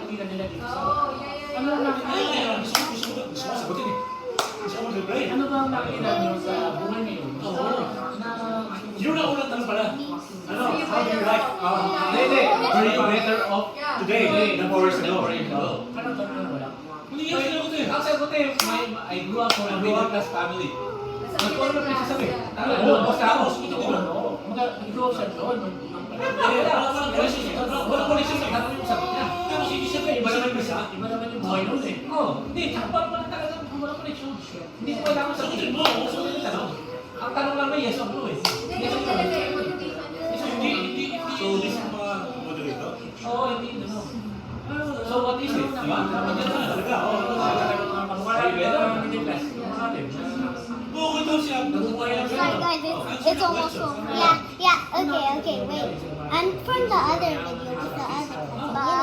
nakikita nila dito sa... Oh, yeah. Ano ang nakikita nyo? Ano ba ang nakikita nyo sa buhay ngayon? Yun ang unang tanong pala. Ano? How do you like? Hindi. Are you better off Today, than 4 years ago. Ano tanong na wala? Hindi yan sinagot eh. Ang sagot eh, I grew up from a middle class family. Nagkaroon na kayo sasabi. Oo, tapos, ito ko ba? Nag-grow up siya doon. Wala connection eh. Tanong yung sagot niya. Tapos hindi siya ba? Iba naman isa. Iba naman yung buhay noon eh. Oo. Hindi, tsaka parang talagang wala connection. Hindi ko kailangan sagutin mo. Sagutin yung tanong. Ang tanong lang na yes or no eh. Yes or no. So, this is mga moderator? Oo, hindi. So what is it? Diba? Talaga, Wala yung middle class. okay daw siya. Nabubuhay lang siya. Sorry guys, it's almost full. Yeah, okay, wait. And from the other video, with the other, bye.